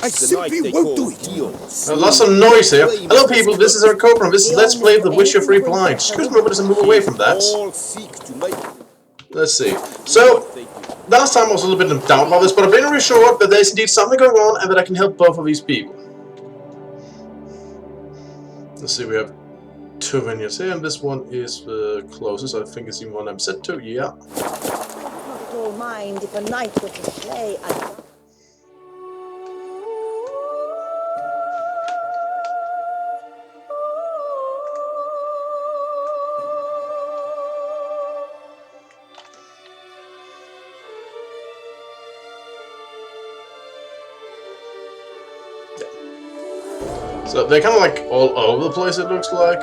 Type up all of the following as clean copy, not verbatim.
I simply won't do it. Lots of noise here. Hello people, this is our Cobra. This is Let's Play The Witcher 3 Blind. Excuse me, but doesn't move away from that. Let's see. So, last time I was a little bit in doubt about this, but I've been reassured that there's indeed something going on and that I can help both of these people. Let's see, we have 2 vineyards here, and this one is the closest. I think it's the one I'm set to, yeah. I would not at all mind if a knight were to slay a... So they're kind of like all over the place, it looks like.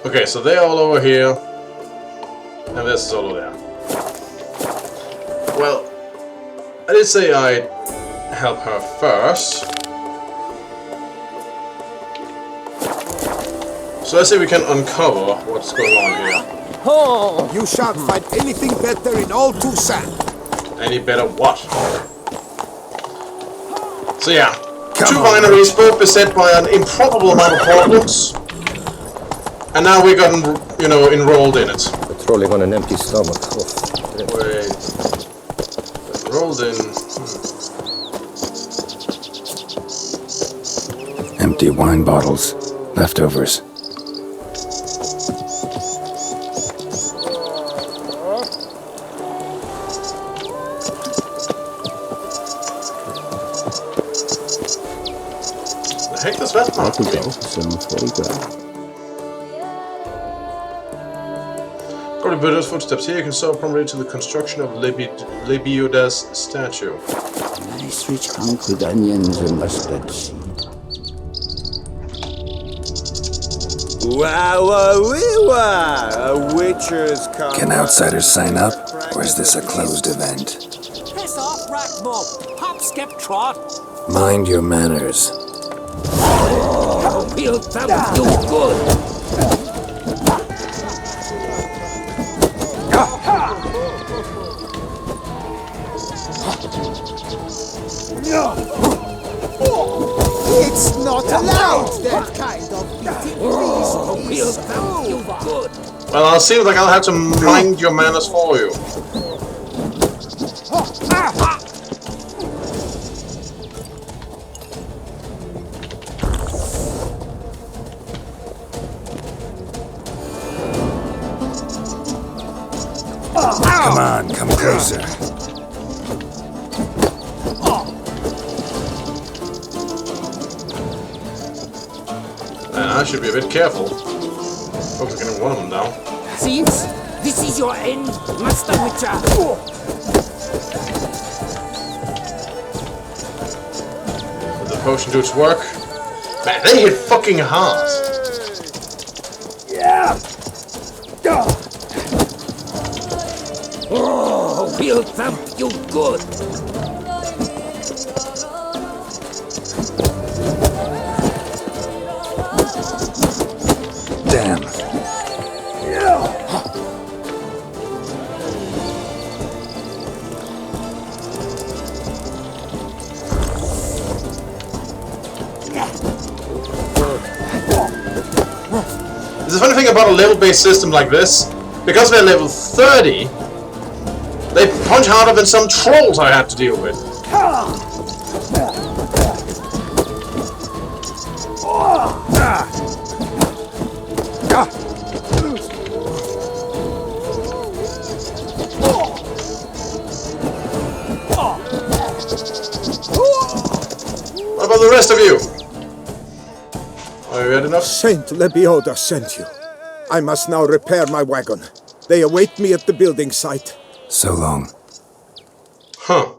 Okay, so they're all over here, and this is all over there. Well, I did say I'd help her first. So let's see if we can uncover what's going on here. Oh, you shan't find anything better in all Toussaint. Any better what? So yeah, 2 wineries both beset by an improbable amount of problems. And now we've gotten, you know, enrolled in it. Patrolling on an empty stomach. Oh. Wait. Enrolled in... Empty wine bottles. Leftovers. The heck does that mark mean? Some 40 grand. Probably Buddha's footsteps here. You can saw promptly to the construction of Lebioda's statue. Nice rich hunk with onions and mustard seed. A witcher's come. Can outsiders sign up, or is this a closed event? Piss off, rat mob. Hop, skip, trot. Mind your manners. We'll tell you good. It's not allowed, that kind of beating. Please, Well, it seems like I'll have to mind your manners for you. Come on, come closer. And I should be a bit careful. Folks are getting one of them now. Thieves, this is your end, Master Witcher. Did the potion do its work? Man, they hit fucking hard. yeah. Oh, we'll thump you good. Damn. There's a funny thing about a level-based system like this. Because they're level 30, they punch harder than some trolls I had to deal with. What about the rest of you? Are you ready enough? Saint Lebioda sent you. I must now repair my wagon. They await me at the building site. So long. Huh.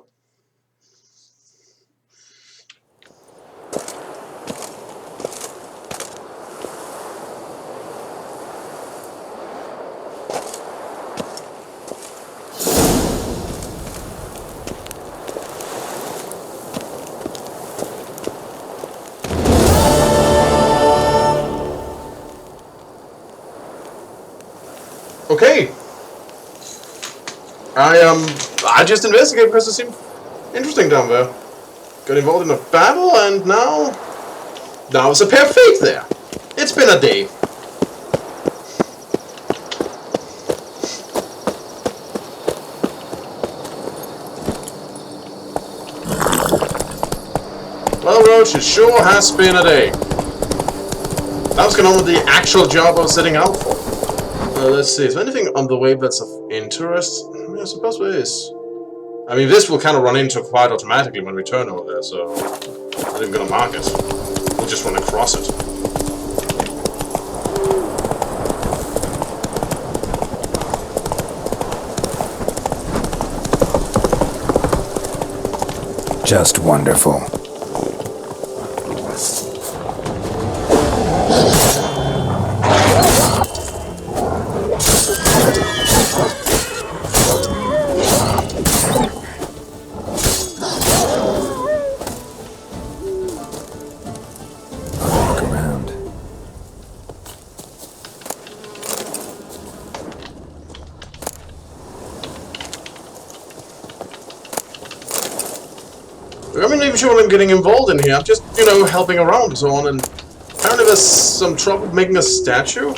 I just investigated because it seemed interesting down there. Got involved in a battle, and now it's a pair of feet there. It's been a day. Well, Roach, it sure has been a day. That was going on with the actual job I was setting out for. Let's see, is there anything on the way that's of interest? I suppose there is. I mean, this will kind of run into quite automatically when we turn over there, so I'm not even going to mark it. We'll just run across it. Just wonderful. I'm not even sure what I'm getting involved in here. I'm just, you know, helping around and so on, and apparently there's some trouble making a statue.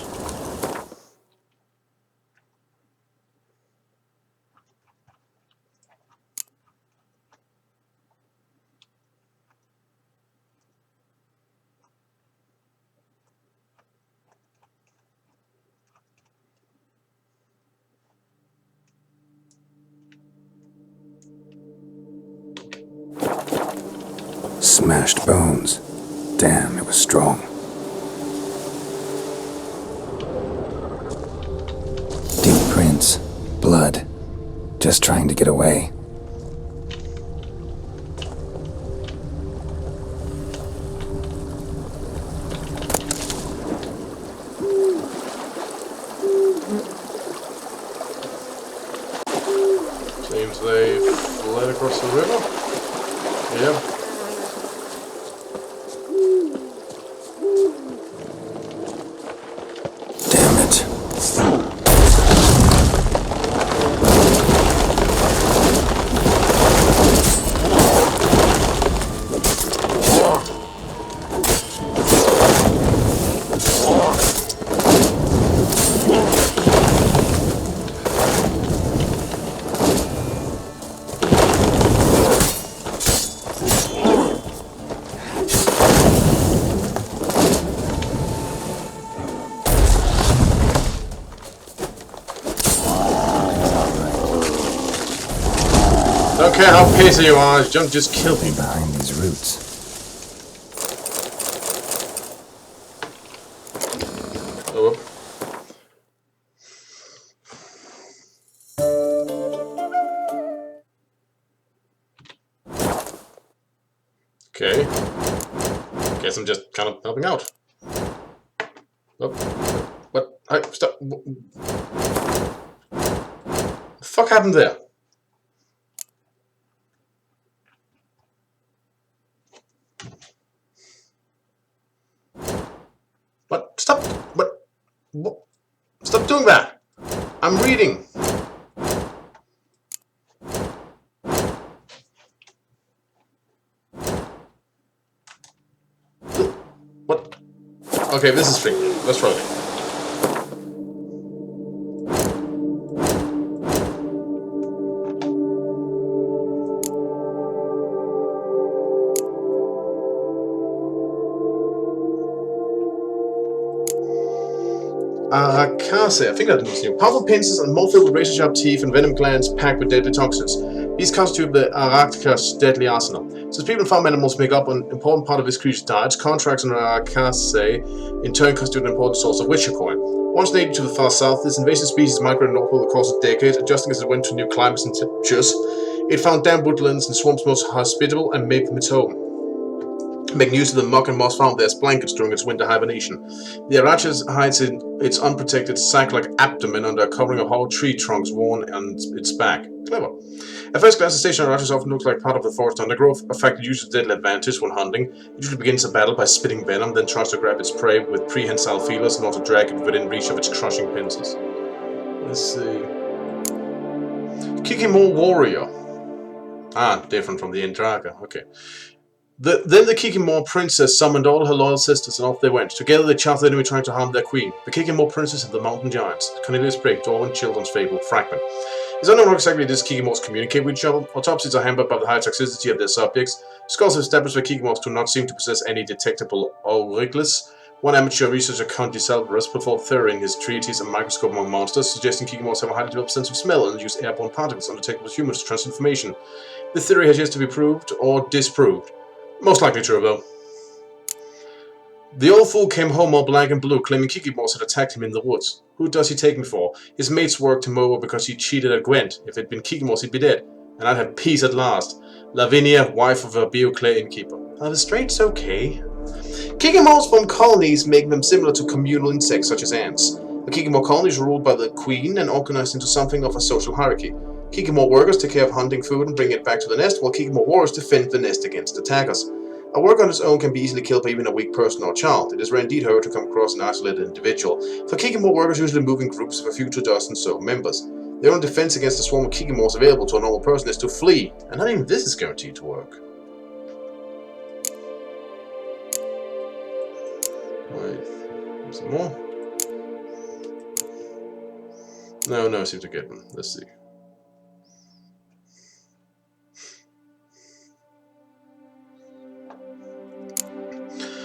Smashed bones. Damn, it was strong. Deep prints. Blood. Just trying to get away. Seems they fled across the river. Yeah. Don't care how pissy you are, don't just kill me. Behind these roots. Oh, okay. Guess I'm just kind of helping out. Oh, what? Hey, stop. What the fuck happened there? What? Stop! What? Stop doing that! I'm reading! What? Okay, this is tricky. Let's try it. Archespores, I think that was new. Powerful pincers and more filled with razor-sharp teeth and venom glands packed with deadly toxins. These constitute the Archespores' deadly arsenal. Since people and farm animals make up an important part of this creature's diets, contracts on Archespores in turn constitute an important source of witcher coin. Once native to the far south, this invasive species migrated north over the course of decades, adjusting as it went to new climates and temperatures. It found damp woodlands and swamps most hospitable and made them its home, making use of the muck and moss found there as blankets during its winter hibernation. The Arachis hides in its unprotected sack-like abdomen under a covering of hollow tree trunks worn on its back. Clever. At first glance, the stationary Arachis often looks like part of the forest undergrowth, a fact it uses deadly advantage when hunting. It usually begins a battle by spitting venom, then tries to grab its prey with prehensile feelers in order to drag it within reach of its crushing pincers. Let's see. Kikimor warrior. Ah, different from the Endraga. Okay. Then the Kikimor princess summoned all her loyal sisters, and off they went. Together they charged the enemy, trying to harm their queen. The Kikimor princess and the mountain giants. Cornelius Brigg, Dwarven Children's Fable, Fragment. It's unknown exactly how these Kikimors communicate with each other. Autopsies are hampered by the high toxicity of their subjects. Scholars have established that Kikimors do not seem to possess any detectable auricles. One amateur researcher, Count de Salvarez, put forth theory in his treatise A Microscope Among Monsters, suggesting Kikimors have a highly developed sense of smell and use airborne particles undetectable to humans to transfer information. This theory has yet to be proved or disproved. Most likely true, though. The old fool came home all black and blue, claiming Kikimors had attacked him in the woods. Who does he take me for? His mates worked him over because he cheated at Gwent. If it had been Kikimors, he'd be dead. And I'd have peace at last. Lavinia, wife of a Bioclay innkeeper. Are the straits okay? Kikimors form colonies, making them similar to communal insects such as ants. The Kikimor colonies are ruled by the queen and organized into something of a social hierarchy. Kikimor workers take care of hunting food and bring it back to the nest, while Kikimor warriors defend the nest against attackers. A worker on its own can be easily killed by even a weak person or child. It is rare indeed, however, to come across an isolated individual. For Kikimor workers usually move in groups of a few to a dozen so members. Their only defense against a swarm of Kikimors available to a normal person is to flee, and not even this is guaranteed to work. Wait, some more? No, I seem to get them. Let's see.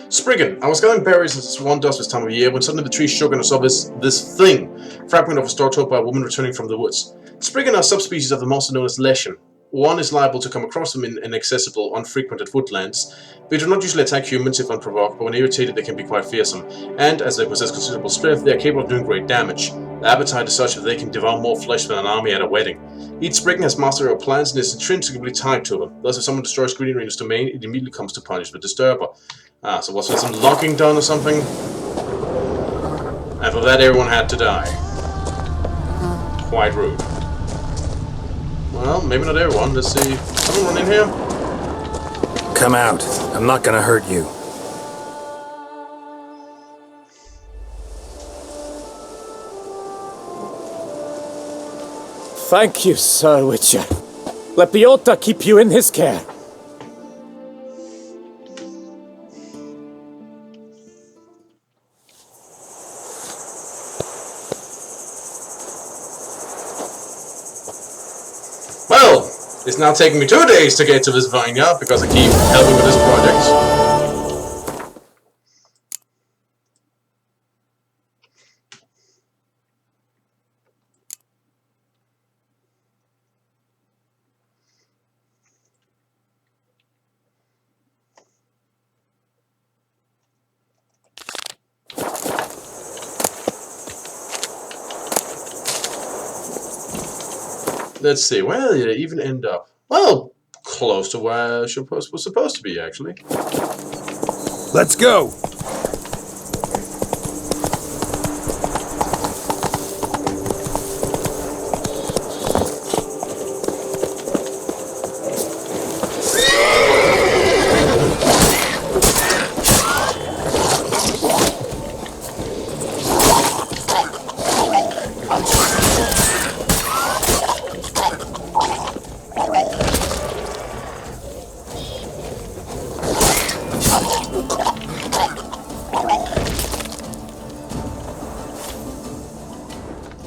Spriggan. I was gathering berries as one does this time of year when suddenly the tree shook and I saw this thing, fragment of a store told by a woman returning from the woods. Spriggan are subspecies of the monster known as Leshen. One is liable to come across them in inaccessible, unfrequented woodlands. They do not usually attack humans if unprovoked, but when irritated they can be quite fearsome, and as they possess considerable strength, they are capable of doing great damage. Their appetite is such that they can devour more flesh than an army at a wedding. Each Spriggan has mastery of plants and is intrinsically tied to them. Thus, if someone destroys Green Ranger's domain, it immediately comes to punish the disturber. Ah, so was there some locking done or something? And for that everyone had to die. Quite rude. Well, maybe not everyone. Let's see. Someone run in here? Come out. I'm not gonna hurt you. Thank you, Sir Witcher. Let Biota keep you in his care. Well, it's now taking me 2 days to get to this vineyard because I keep helping with this project. Let's see, where did it even end up? Well, close to where I was supposed to be, actually. Let's go!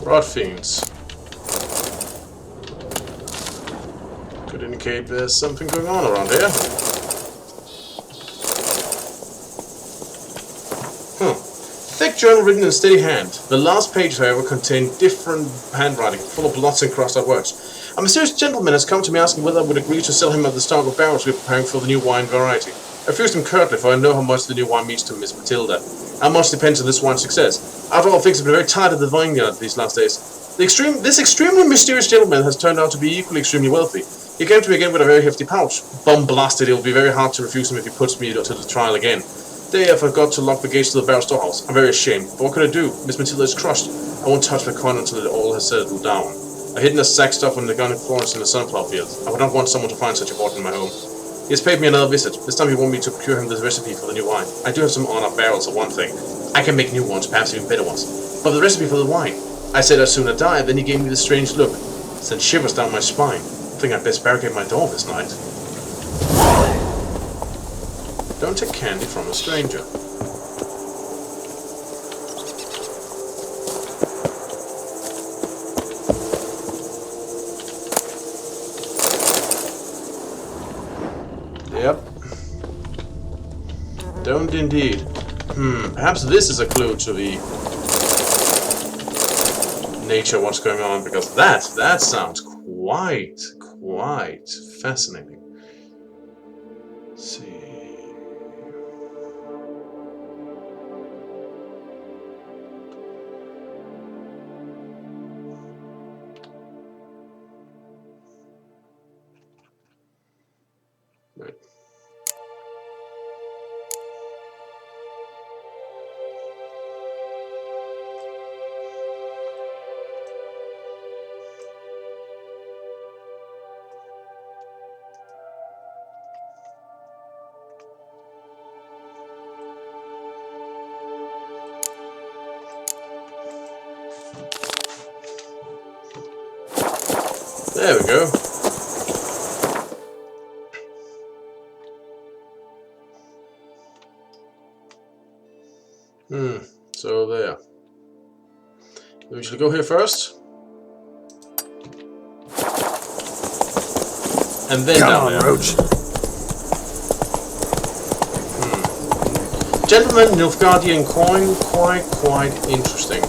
Rot fiends. Could indicate there's something going on around here. Thick journal written in a steady hand. The last page, however, contained different handwriting, full of blots and crossed out words. A mysterious gentleman has come to me asking whether I would agree to sell him at the stock of barrels we're preparing for the new wine variety. I refused him curtly, for I know how much the new wine means to Miss Matilda. How much depends on this wine's success. After all, things have been very tight at the vineyard these last days. This extremely mysterious gentleman has turned out to be equally extremely wealthy. He came to me again with a very hefty pouch. Bum blasted, it will be very hard to refuse him if he puts me to the trial again. Today I forgot to lock the gates to the barrel storehouse. I'm very ashamed, but what could I do? Miss Matilda is crushed. I won't touch the coin until it all has settled down. I hid in a sack stuff on the gun in Florence in the sunflower fields. I would not want someone to find such a bottle in my home. He has paid me another visit. This time he wanted me to procure him the recipe for the new wine. I do have some on-off barrels for one thing. I can make new ones, perhaps even better ones. But the recipe for the wine. I said I'd sooner die, then he gave me this strange look. Sent shivers down my spine. I think I'd best barricade my door this night. Don't take candy from a stranger. Yep. Don't indeed. Perhaps this is a clue to the nature of what's going on, because that sounds quite fascinating. Let's see. Right. There we go. So there. We should go here first. And then down there. Roach. Gentleman, Nilfgaardian coin, quite interesting.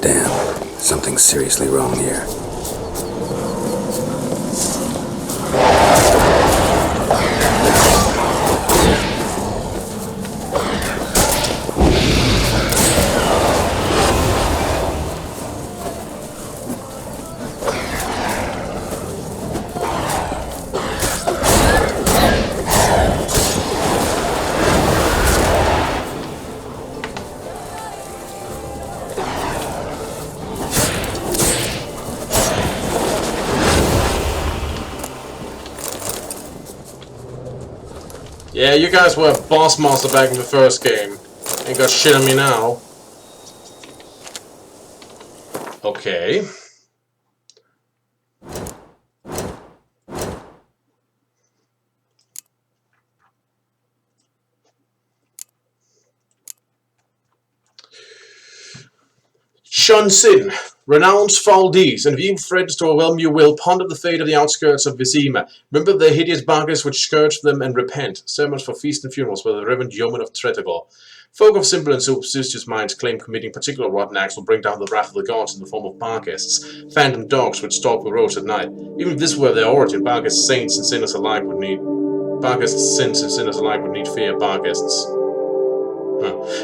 Damn, something's seriously wrong here. Yeah, you guys were boss master back in the first game. Ain't got shit on me now. Okay. Shun Sin, renounce foul deeds, and being threatens to overwhelm you will, ponder the fate of the outskirts of Vizima. Remember the hideous bargains which scourge them, and repent. Sermons for feasts and funerals by the reverend yeoman of Tretagor. Folk of simple and superstitious minds claim committing particular rotten acts will bring down the wrath of the gods in the form of barguests, phantom dogs which stalk the roads at night. Even if this were their origin, barguest saints and sinners alike would need fear barguests.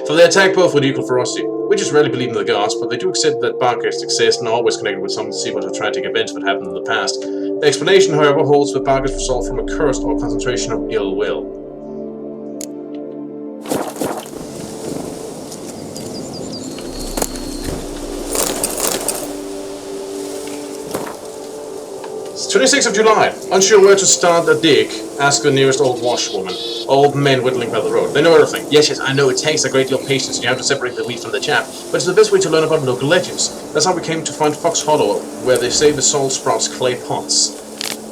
For they attack both with equal ferocity. We just rarely believe in the gods, but they do accept that barguests exist and are always connected with some sequence of tragic events that happened in the past. The explanation, however, holds that barguests result from a curse or concentration of ill will. It's 26th of July. Unsure where to start a dig, ask the nearest old washwoman. Old men whittling by the road. They know everything. Yes, I know it takes a great deal of patience and you have to separate the wheat from the chaff, but it's the best way to learn about local legends. That's how we came to find Fox Hollow, where they say the soul sprouts clay pots.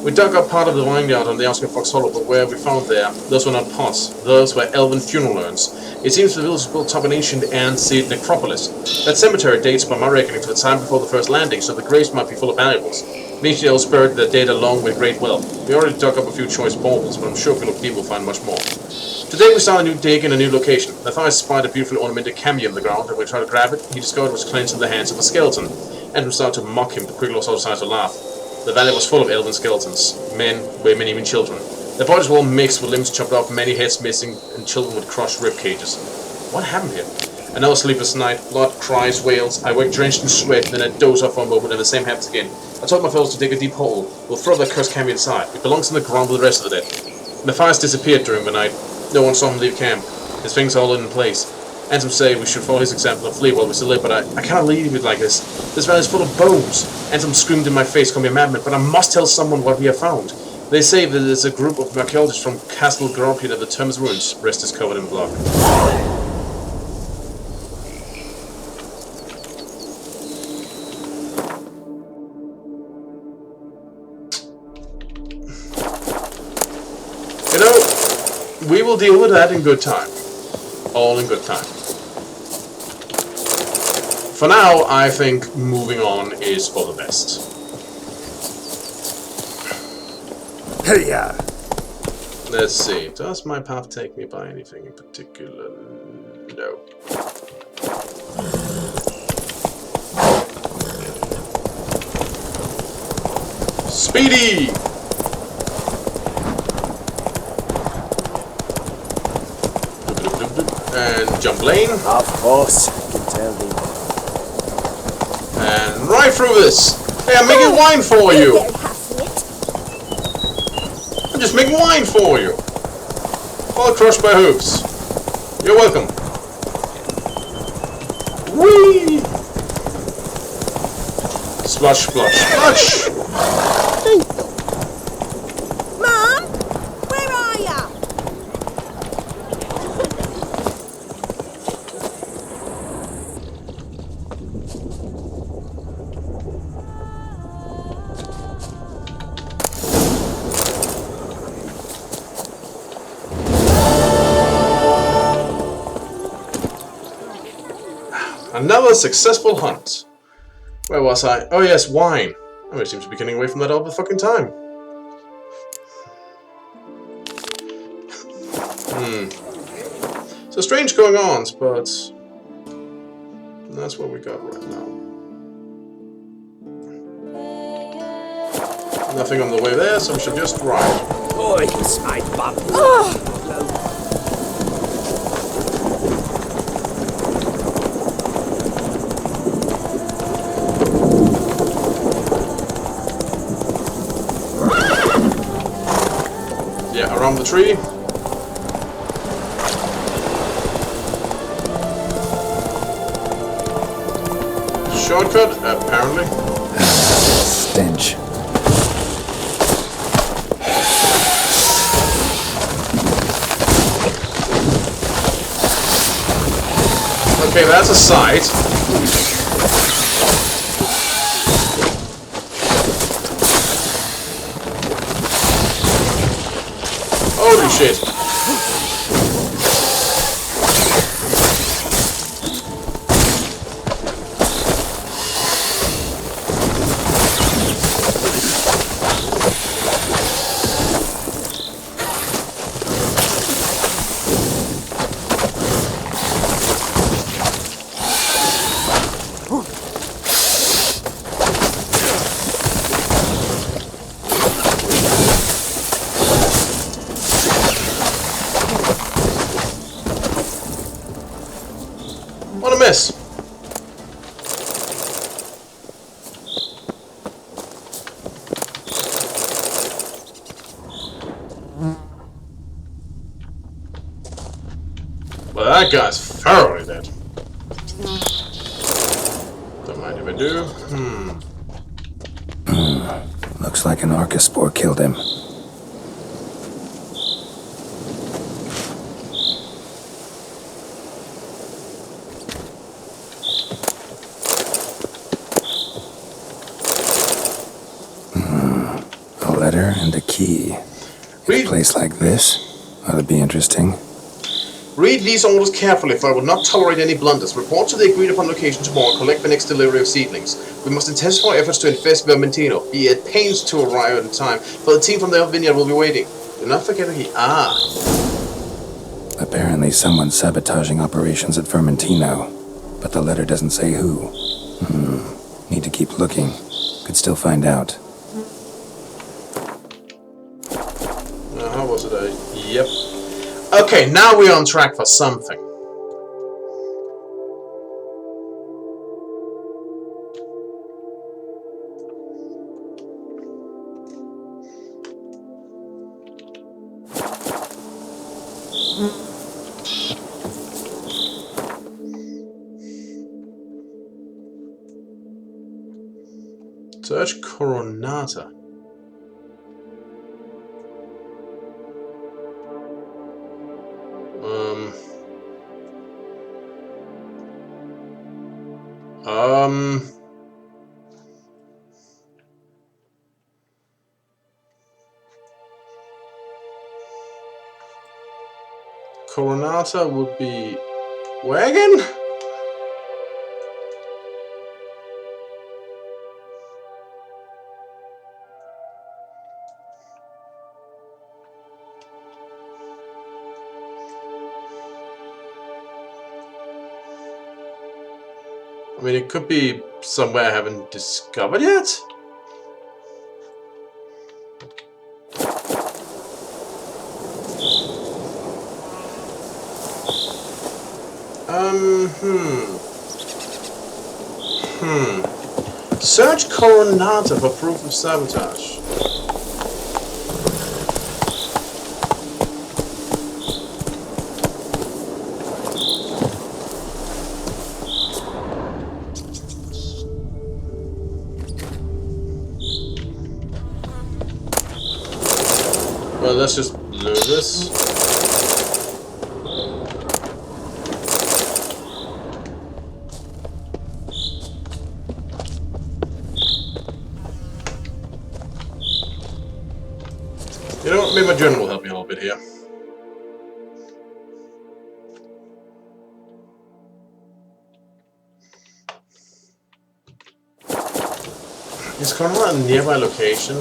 We dug up part of the vineyard on the outskirts of Fox Hollow, but where we found there, those were not pots. Those were elven funeral urns. It seems the village was built atop an ancient ant-sealed necropolis. That cemetery dates, by my reckoning, to the time before the first landing, so the graves might be full of valuables. Ancient elves buried their dead along with great wealth. We already dug up a few choice baubles, but I'm sure if we look deep we'll find much more. Today we start a new dig in a new location. Matthias spied a beautifully ornamented cameo in the ground, and when we tried to grab it, he discovered it was clenched in the hands of a skeleton, and we started to mock him, but quickly lost all signs to laugh. The valley was full of elven skeletons, men, women, even children. Their bodies were all mixed with limbs chopped off, many heads missing, and children with crushed rib cages. What happened here? Another sleepless night, blood, cries, wails. I wake drenched in sweat, then I doze off for a moment, and the same happens again. I told my fellows to dig a deep hole. We'll throw that cursed cameo inside. It belongs in the ground with the rest of the dead. Matthias disappeared during the night. No one saw him leave camp. His things are all in place. And some say we should follow his example and flee while we still live, but I cannot leave it like this. This valley is full of bones. And some screamed in my face, call me a madman, but I must tell someone what we have found. They say that there's a group of archaeologists from Castle Gropia at the Term's ruins. Rest is covered in blood. we will deal with that in good time. All in good time. For now, I think moving on is for the best. Hey, Let's see. Does my path take me by anything in particular? No. Speedy! And jump lane. Of course, I can tell thee. And right through this. Hey, I'm making wine for you. I'm just making wine for you. All crushed by hooves. You're welcome. Whee! Splash, splash, splash! Mom, where are ya? Another successful hunt. Where was I? Oh yes, wine. Oh, it seems to be getting away from that all the fucking time. So strange going on, but that's what we got right now. Nothing on the way there, so we should just ride. Oh, it's my bum. Yeah, around the tree. Shortcut, apparently. stench. Okay, that's a sight. Holy shit. What a miss. Well, that guy's thoroughly dead. Don't mind if I do. Looks like an archespore killed him. A letter and a key. In a place like this ought to be interesting. Read these orders carefully, for I will not tolerate any blunders. Report to the agreed upon location tomorrow and collect the next delivery of seedlings. We must intensify our efforts to infest Vermentino. Be at pains to arrive in time, for the team from the vineyard will be waiting. Do not forget who he are. Apparently someone's sabotaging operations at Vermentino, but the letter doesn't say who. Need to keep looking. Could still find out. How was it? Yep. Okay, now we're on track for something. Search Coronata. Coronata would be wagon? I mean, it could be somewhere I haven't discovered yet. Search Coronata for proof of sabotage. Well, let's just blur this. You know what? Maybe my journal will help me a little bit here. Is Coronata a nearby location?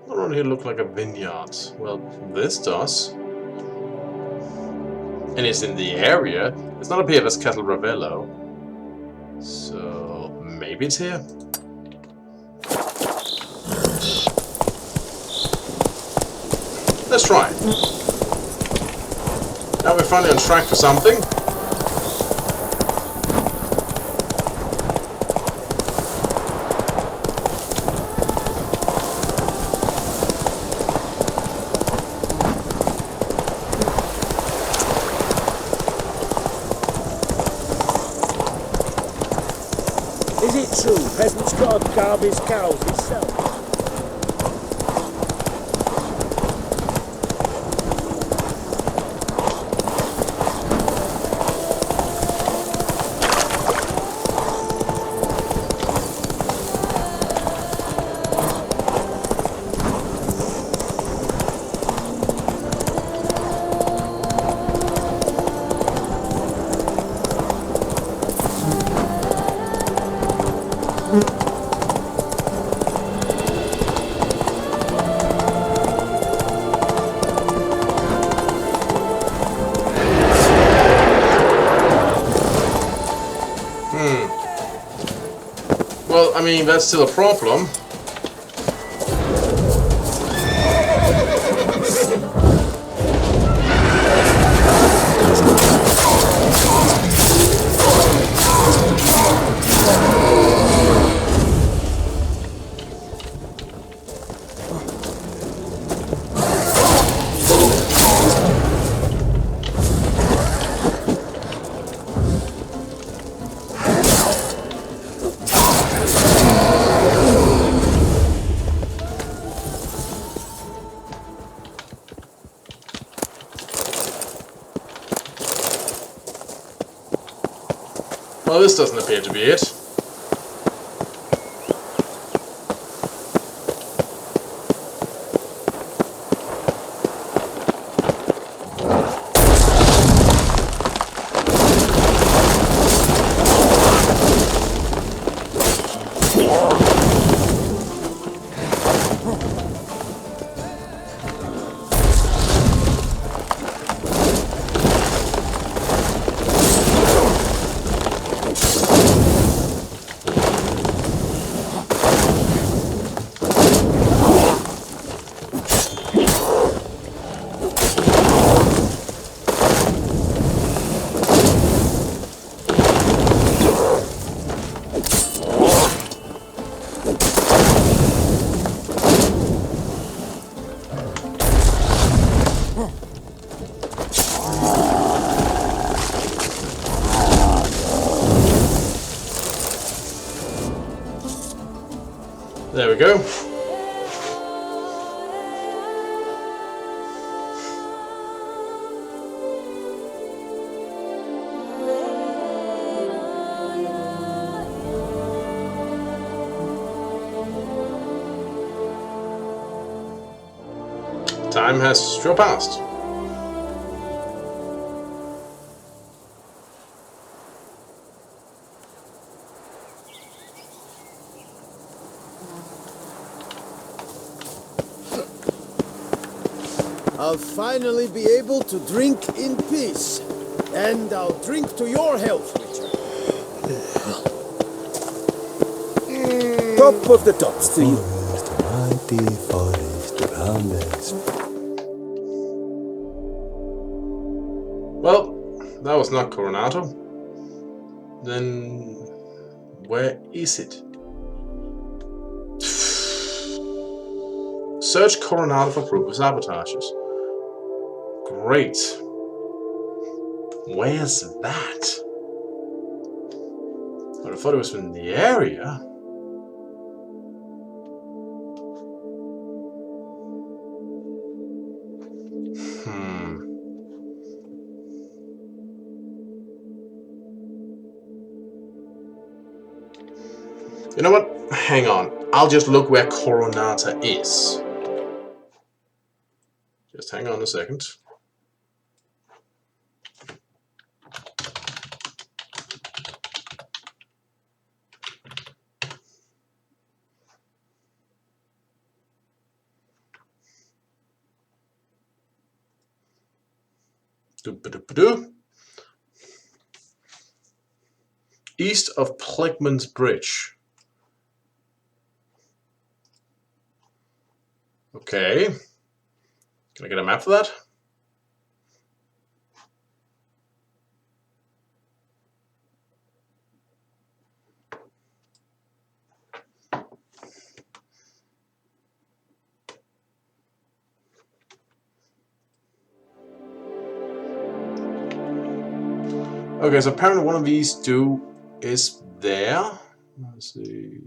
Not around here look like a vineyard. Well, this does. And it's in the area. It's not up here as Castle Ravello. So maybe it's here. Let's try. Now we're finally on track for something. Is it true peasants can't carve his cows himself? Well, I mean, that's still a problem. Well, this doesn't appear to be it. There we go. Time has sure passed. I'll finally be able to drink in peace. And I'll drink to your health, Witcher. Top of the tops to you. Mighty forest around us. Well, that was not Coronato. Then where is it? Search Coronato for proof of sabotages. Great. Where's that? I thought it was in the area. You know what? Hang on. I'll just look where Coronata is. Just hang on a second. Doo-ba-doo-ba-doo. East of Plegman's Bridge. Okay. Can I get a map for that? Okay, so apparently one of these two is there. Let's see.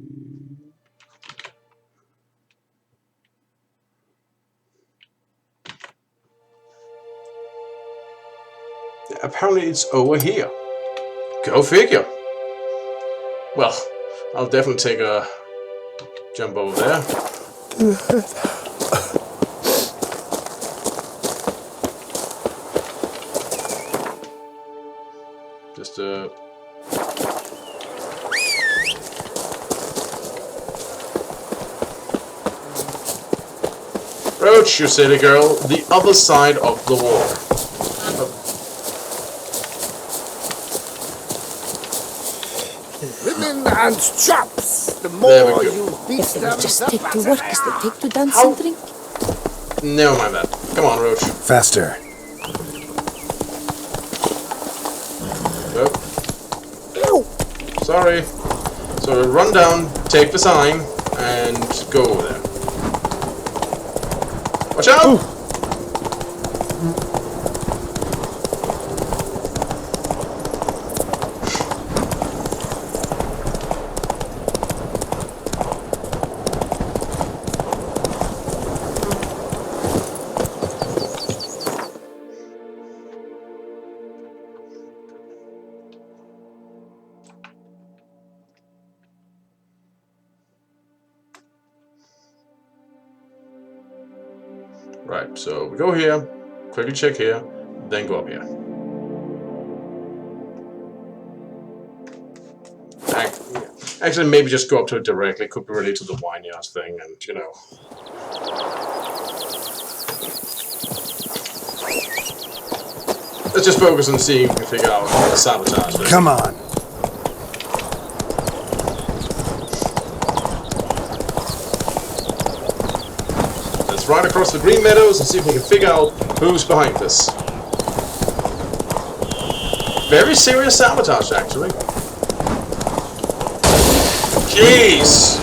Yeah, apparently it's over here. Go figure. Well, I'll definitely take a jump over there. Just Roach, you silly girl, the other side of the wall. Women and chops! The more you beat If they them, would just the take to better work they as they are. take to dance and drink. Never mind that. Come on, Roach. Faster. Oh. Sorry. So run down, take the sign, and go over there. Watch out! Ooh. Right, so we go here, quickly check here, then go up here. Actually, maybe just go up to it directly. Could be related to the vineyards thing, and you know. Let's just focus on seeing if we can figure out the sabotage thing. Come on. Let's ride across the green meadows and see if we can figure out who's behind this. Very serious sabotage, actually. Jeez!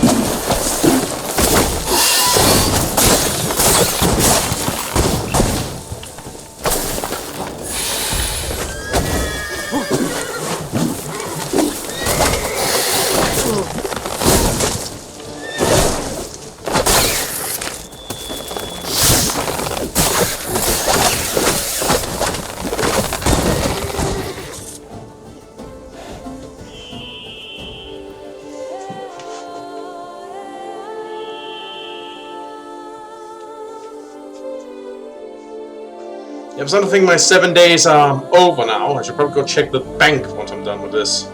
I'm starting to think my 7 days are over now. I should probably go check the bank once I'm done with this.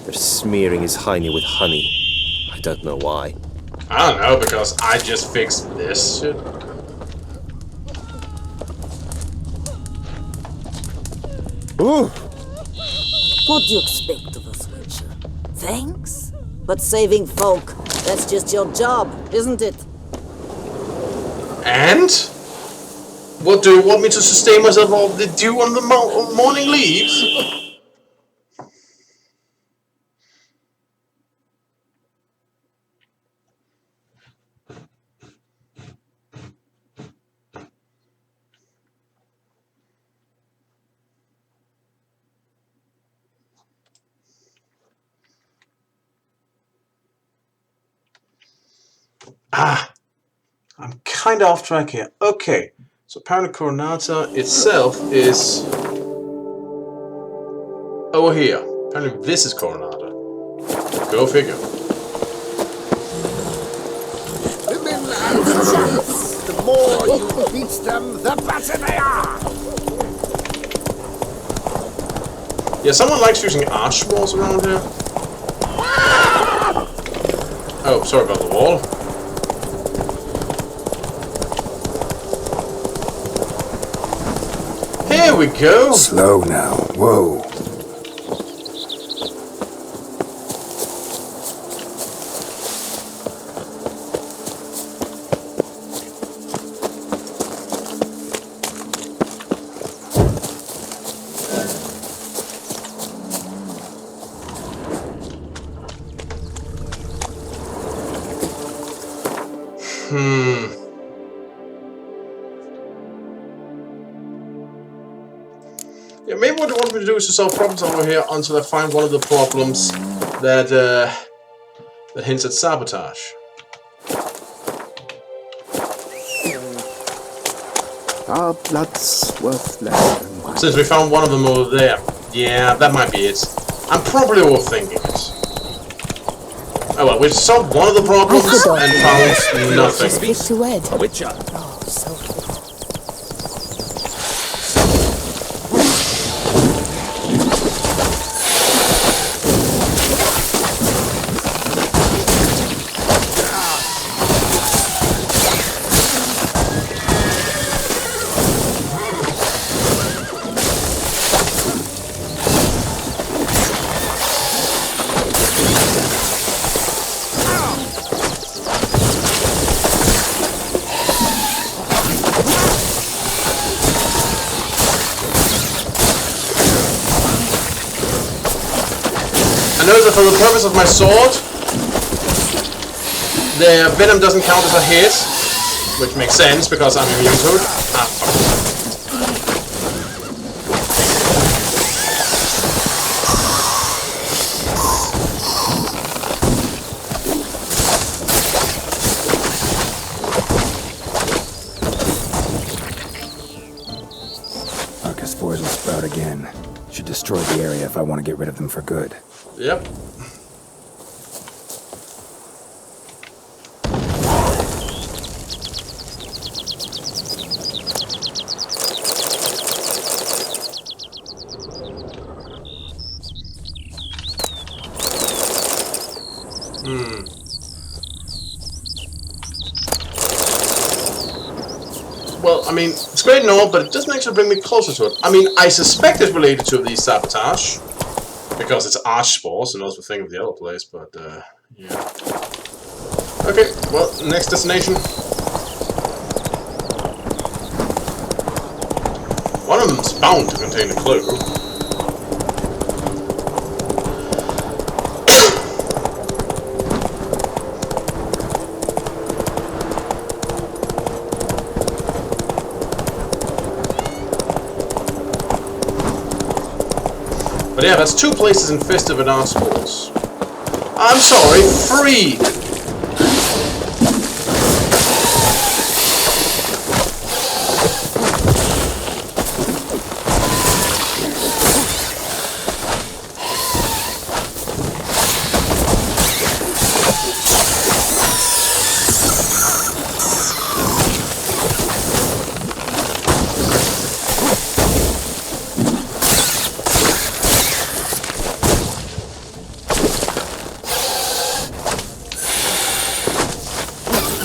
They're smearing his hiney with honey. I don't know why. I don't know, because I just fixed this shit. Ooh. What do you expect of us, Witcher? Thanks? But saving folk, that's just your job, isn't it? And? What do you want me to sustain myself all the dew on the morning leaves? I'm kinda off track here. Okay, so apparently Coronata itself is over here. Apparently this is Coronata. Go figure. The more you beat them, the better they are! Yeah, someone likes using archespores around here. Oh, sorry about the wall. Here we go! Slow now. Whoa. Yeah, maybe what I want me to do is to solve problems over here until I find one of the problems that that hints at sabotage. Our blood's worth less than wine. Since we found one of them over there. Yeah, that might be it. I'm probably overthinking it. Oh well, we solved one of the problems and found nothing. Speak to Ed. A Witcher. Oh, so I know that for the purpose of my sword, the venom doesn't count as a hit, which makes sense because I'm immune to it. Ah, fuck. Archespores will sprout again. Should destroy the area if I want to get rid of them for good. Yep. Well, I mean, it's great and all, but it doesn't actually bring me closer to it. I mean, I suspect it's related to these sabotage, because it's archespores, and also thing of the other place, but, yeah. Okay, well, next destination. One of them's bound to contain a clue. But yeah, that's 2 places infested with archespores. I'm sorry, 3!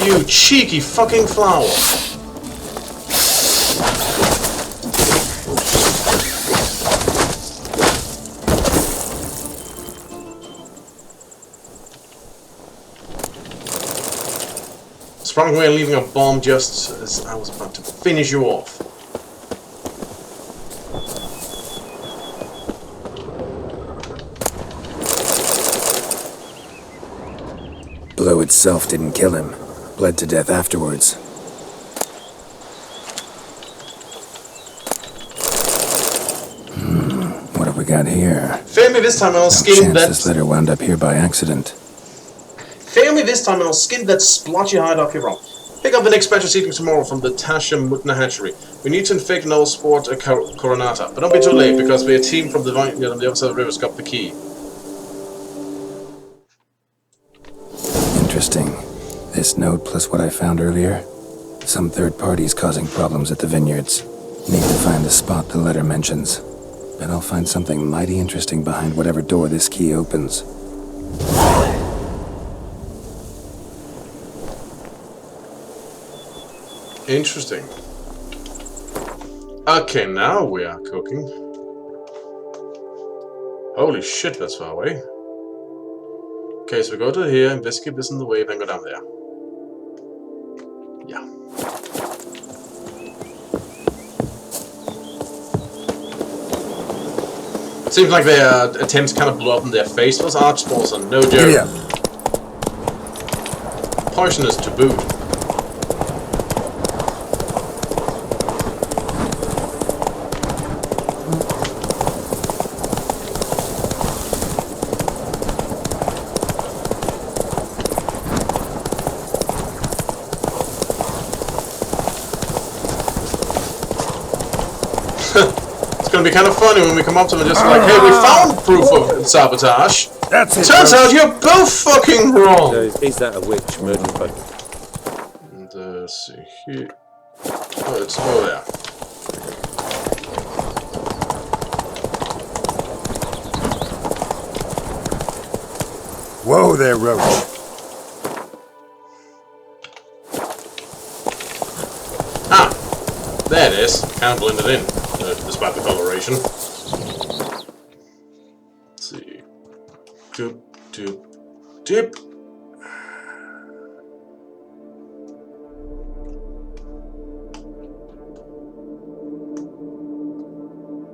You cheeky fucking flower! Sprung away, leaving a bomb just as I was about to finish you off. Blow itself didn't kill him. Bled to death afterwards. What have we got here? Fail me this time and I'll skin that... this letter wound up here by accident. Fail me this time and I'll skin that splotchy hide off your rock. Pick up the next batch of seedlings tomorrow from the Tasha Mutna hatchery. We need to infect an old sport Coronata. But don't be too late because we're a team from the vineyard on the other side of the river's got the key. Interesting. This note plus what I found earlier. Some third parties causing problems at the vineyards. Need to find the spot the letter mentions. Bet I'll find something mighty interesting behind whatever door this key opens. Interesting. Okay, now we are cooking. Holy shit, that's far away. Okay, so we go to here, investigate this in the way, then go down there. Yeah. Seems like their attempts kind of blew up in their face. Those archespores are no joke. Yeah. Poisonous to boot. It's gonna be kind of funny when we come up to them and just like, hey, we found proof of sabotage. That's it. Turns out you're both fucking wrong. So is that a witch murdered by... And let's see here. Oh, it's over there. Whoa there, Roach. Ah, there it is. Kind of blended in, despite the coloration. Let's see. Doop, doop, doop.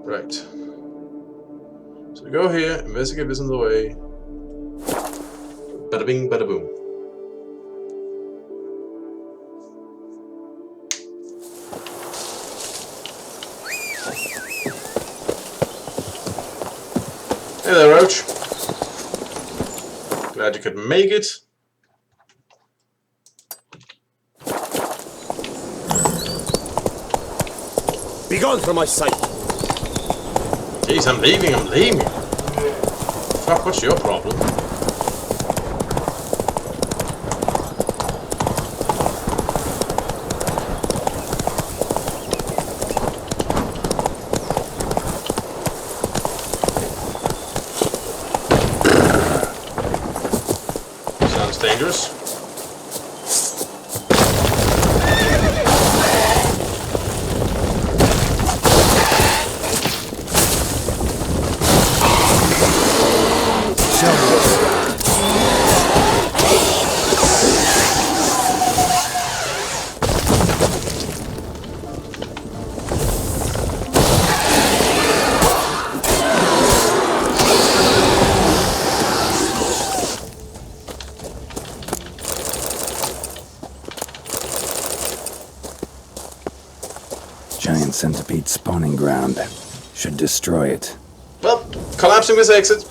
Right. So we go here, investigate this in the way. Bada bing, bada boom. Hey there, Roach. Glad you could make it. Be gone from my sight! Jeez, I'm leaving. Fuck, what's your problem? Sounds dangerous. Giant centipede spawning ground. Should destroy it. Well, Collapsing this exit.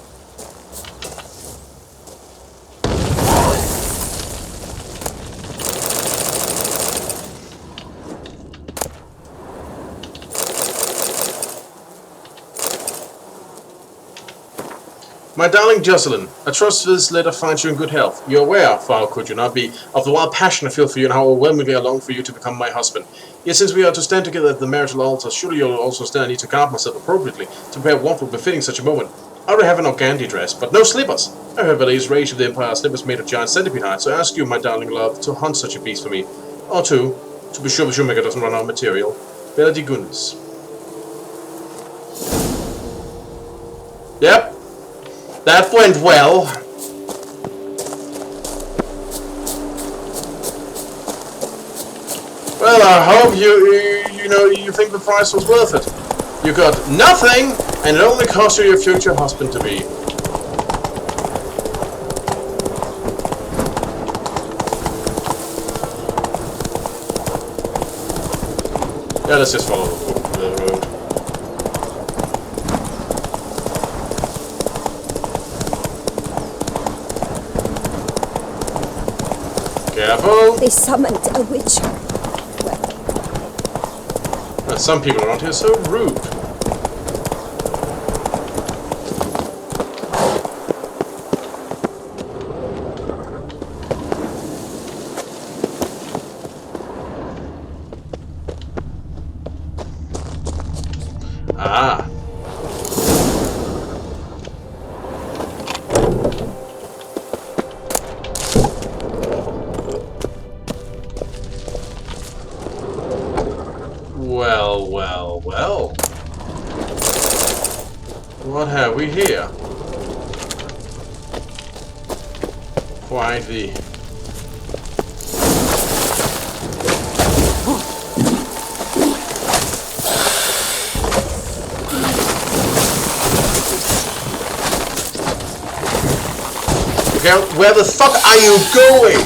My darling Jocelyn, I trust this letter finds you in good health. You're aware, for how could you not be, of the wild passion I feel for you and how overwhelmingly I long for you to become my husband. Yet since we are to stand together at the marital altar, surely you'll also stand I need to guard myself appropriately, to prepare warmth befitting such a moment. I already have an organdy dress, but no slippers. I have Valet's Rage of the Empire slippers made of giant centipede hide, so I ask you, my darling love, to hunt such a beast for me. Or to be sure the shoemaker doesn't run out of material. Bella de Gunas. Yep. That went well. Well, I hope you think the price was worth it. You got nothing, and it only cost you your future husband to be. Yeah, let's just follow the road. Careful! They summoned a witch. Well, some people around here are so rude. Ah. Well. What have we here? Quite the... Okay, where the fuck are you going?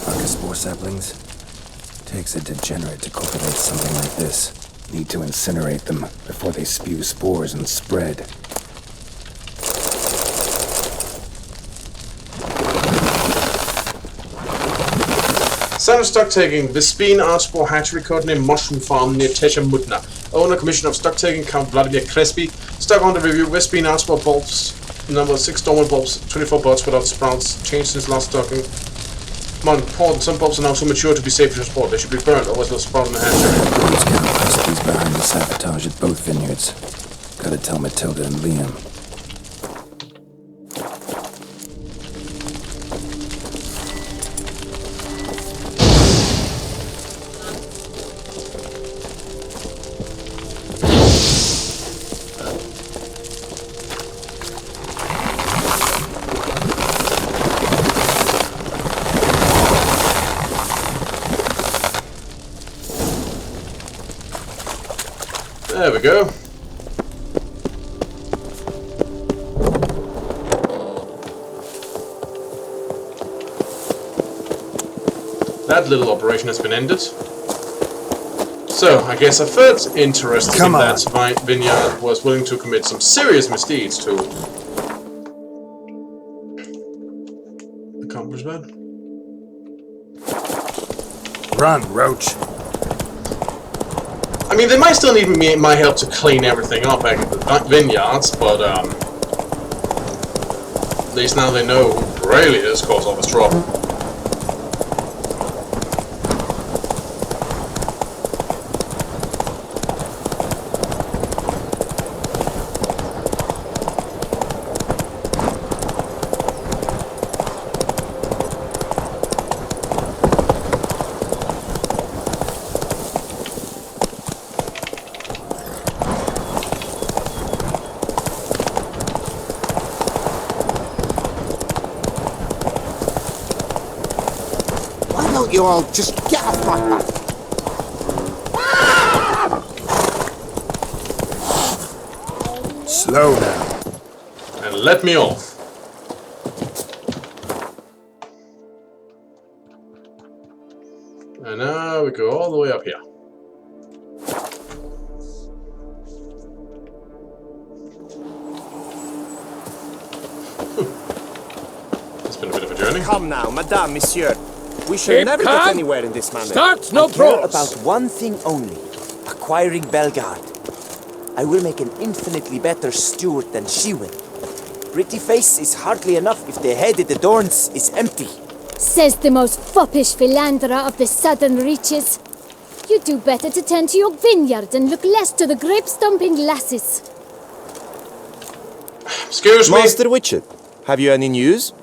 Archespore saplings? Takes a degenerate to cultivate something like this. Need to incinerate them before they spew spores and spread. Son of stock-taking, Vespine Archespore Hatchery, codename Mushroom Farm near Techamutna. Owner, Commissioner of Stock-taking, Count Vladimir Crespi. Stock on the review, Vespine Archespore bulbs, number 6 dormant bulbs, 24 buds without sprouts, changed since last stocking. Come on, Paul, some bulbs are now too mature to be safe to transport. They should be burned, otherwise they'll sprout in the hatchery. These kind of recipes behind the sabotage at both vineyards. Gotta tell Matilda and Liam. There we go. That little operation has been ended. So, I guess a third interesting in that vineyard was willing to commit some serious misdeeds to accomplish that. Run, Roach. I mean, they might still need my help to clean everything up back at the vineyards, but at least now they know who really is cause all this trouble. won't you all just get off my back? Slow now. And let me off. And now we go all the way up here. It's been a bit of a journey. Come now, madame, monsieur. We shall Keep never calm. get anywhere in this manner. Start no I care brawls. about one thing only. Acquiring Belgard. I will make an infinitely better steward than she will. Pretty face is hardly enough if the head it adorns is empty. Says the most foppish philanderer of the southern reaches. You do better to tend to your vineyard and look less to the grape-stomping lasses. Excuse me. Master Witcher, have you any news?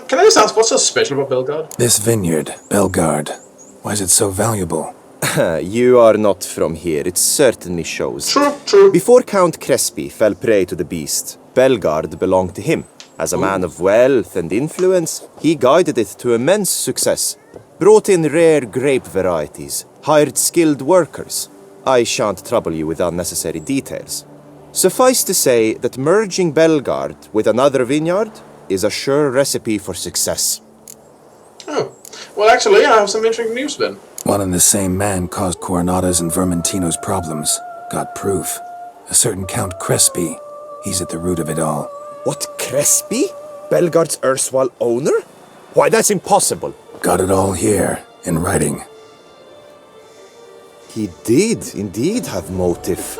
Can I just ask, what's so special about Belgard? This vineyard, Belgard. Why is it so valuable? You are not from here, it certainly shows. True. Before Count Crespi fell prey to the beast, Belgard belonged to him. As a man of wealth and influence, he guided it to immense success. Brought in rare grape varieties, hired skilled workers. I shan't trouble you with unnecessary details. Suffice to say that merging Belgard with another vineyard is a sure recipe for success. Oh. Well, actually, I have some interesting news then. One and the same man caused Coronata's and Vermentino's problems. Got proof. A certain Count Crespi. He's at the root of it all. What, Crespi? Belgard's erstwhile owner? Why, that's impossible. Got it all here, in writing. He did indeed have motive.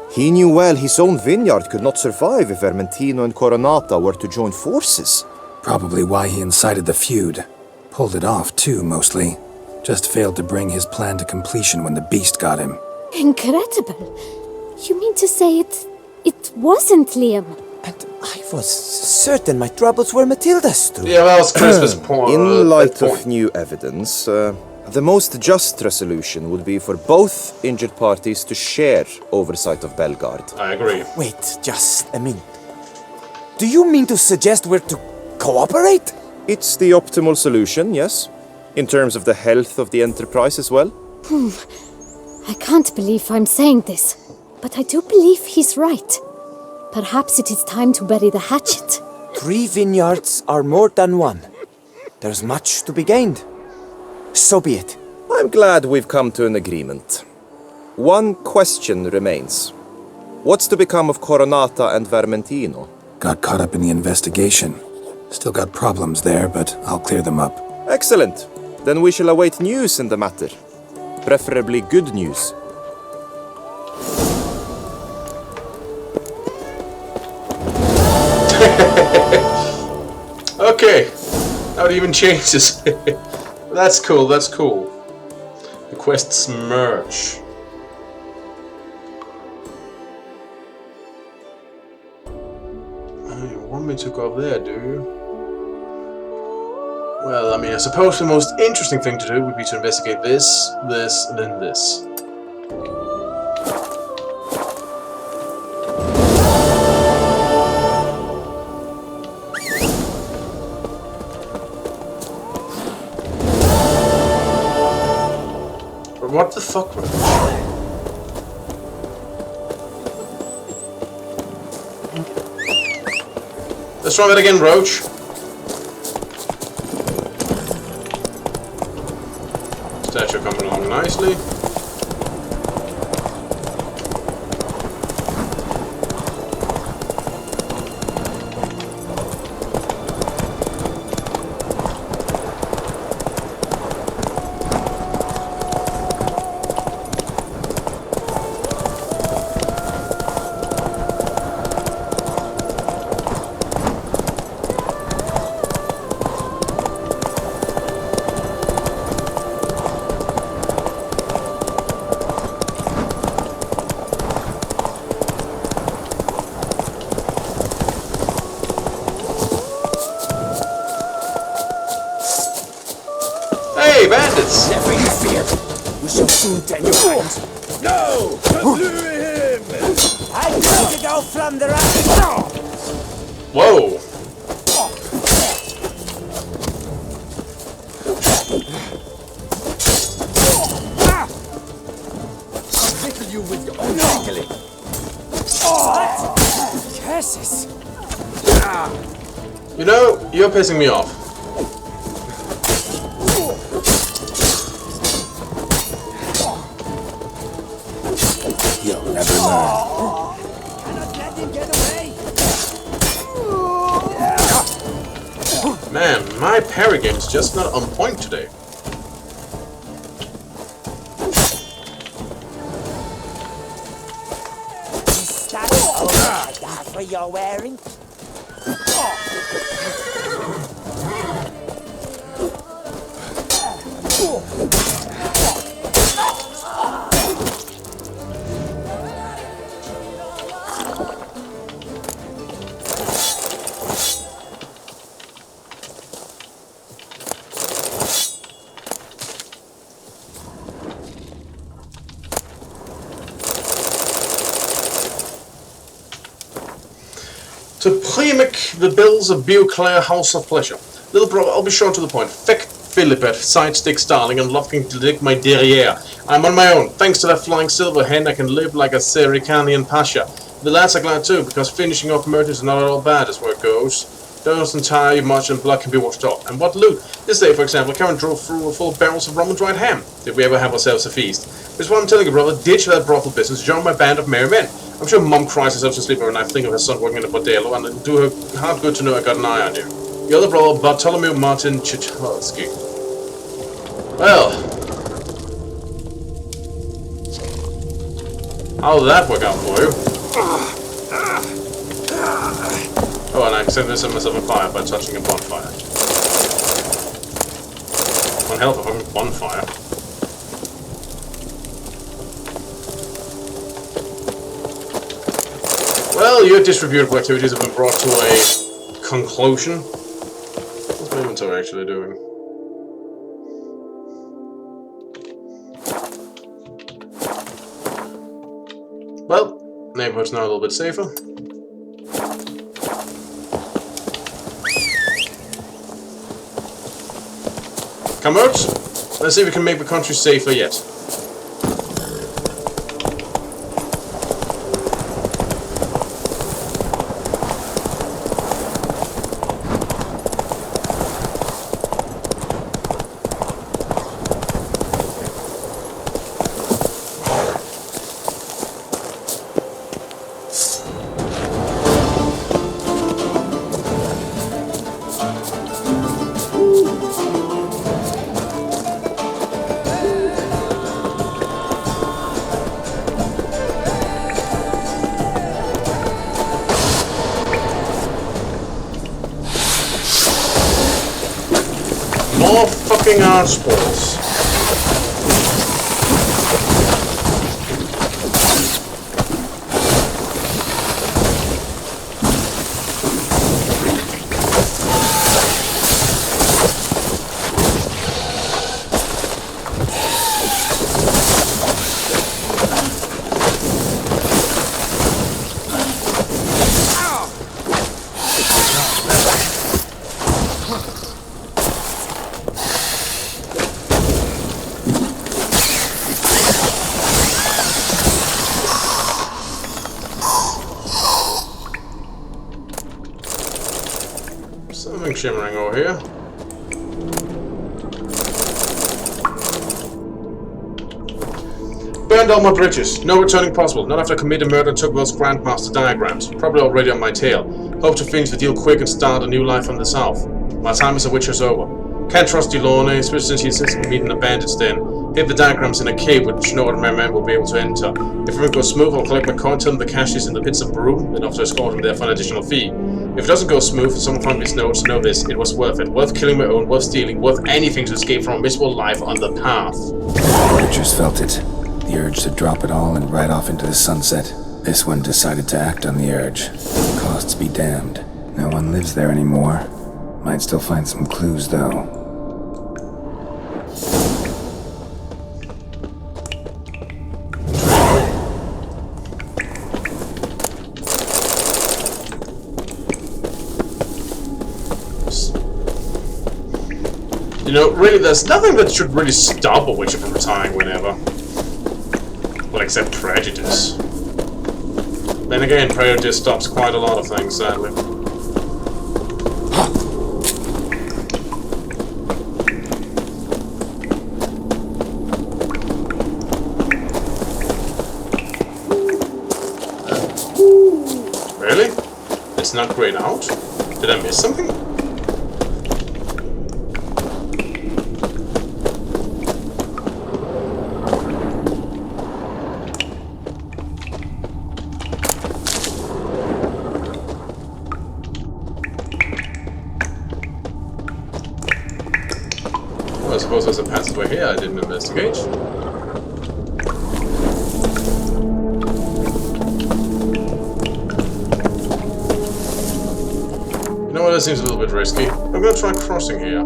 He knew well his own vineyard could not survive if Vermentino and Coronata were to join forces. Probably why he incited the feud. Pulled it off, too, mostly. Just failed to bring his plan to completion when the beast got him. Incredible. You mean to say it wasn't Liam? And I was certain my troubles were Matilda's too. Yeah, that was Christmas point. In light of new evidence, the most just resolution would be for both injured parties to share oversight of Belgard. I agree. Wait, just a minute. Do you mean to suggest we're to cooperate? It's the optimal solution, yes. In terms of the health of the enterprise as well. I can't believe I'm saying this, but I do believe he's right. Perhaps it is time to bury the hatchet. 3 vineyards are more than one. There's much to be gained. So be it. I'm glad we've come to an agreement. One question remains. What's to become of Coronata and Vermentino? Got caught up in the investigation. Still got problems there, but I'll clear them up. Excellent. Then we shall await news in the matter. Preferably good news. Okay. Now it even changes. That's cool, that's cool. The quests merge. You want me to go up there, do you? Well, I mean, I suppose the most interesting thing to do would be to investigate this, this, and then this. What the fuck? Let's try that again, Roach. Statue coming along nicely. Hey, bandits! Never you fear. We shall soon tell you right. No! I take it out from the right. Whoa! you with your own tickling. Curses! You know, you're pissing me off. You'll never learn. Cannot let him get away. Man, my parry game is just not on point today. Is that what you're wearing? To Primek, the bills of Beauclair House of Pleasure. Little bro, I'll be short to the point. Feck Philippet, sidestick starling, and looking to dig my derriere. I'm on my own. Thanks to that flying silver hen, I can live like a Serikanian pasha. The lads are glad too, because finishing off murders is not at all bad as where it goes. Doesn't tire you much and blood can be washed off. And what loot! This day, for example, Karen drove through a full of barrels of rum and dried ham. Did we ever have ourselves a feast? That's what I'm telling you, brother. Ditch that brothel business, join my band of merry men. I'm sure Mum cries herself to sleep when I think of her son working in a bordello, and it'll do her heart good to know I got an eye on you. Your other brother, Bartholomew Martin Chichalski. Well, how'd that work out for you? Oh, and I accidentally set myself on fire by touching a bonfire. One hell of a fucking bonfire. Well, your disreputable activities have been brought to a conclusion. What's my inventory actually doing? Well, neighborhood's now a little bit safer. Come out. Let's see if we can make the country safer yet. More fucking archespores. Something shimmering over here. Burned all my bridges. No returning possible. Not after I committed murder and took those Grandmaster diagrams. Probably already on my tail. Hope to finish the deal quick and start a new life from the south. My time as a witcher's over. Can't trust Delorne, especially since he insists on meeting the bandits then. Hid the diagrams in a cave which no ordinary man will be able to enter. If everything goes smooth, I'll collect my coin, tell him the cash is in the pits of Broom, and after escort him there for an additional fee. If it doesn't go smooth, and someone finds these notes, know this, it was worth it. Worth killing my own, worth stealing, worth anything to escape from a miserable life on the path. The villagers felt it. The urge to drop it all and ride off into the sunset. This one decided to act on the urge. Costs be damned. No one lives there anymore. Might still find some clues, though. You know, really, there's nothing that should really stop a witcher from retiring whenever. Well, except prejudice. Then again, prejudice stops quite a lot of things, sadly. Really? It's not grayed out? Did I miss something? Well, I suppose there's a passageway here I didn't investigate. You know what, that seems a little bit risky. I'm gonna try crossing here.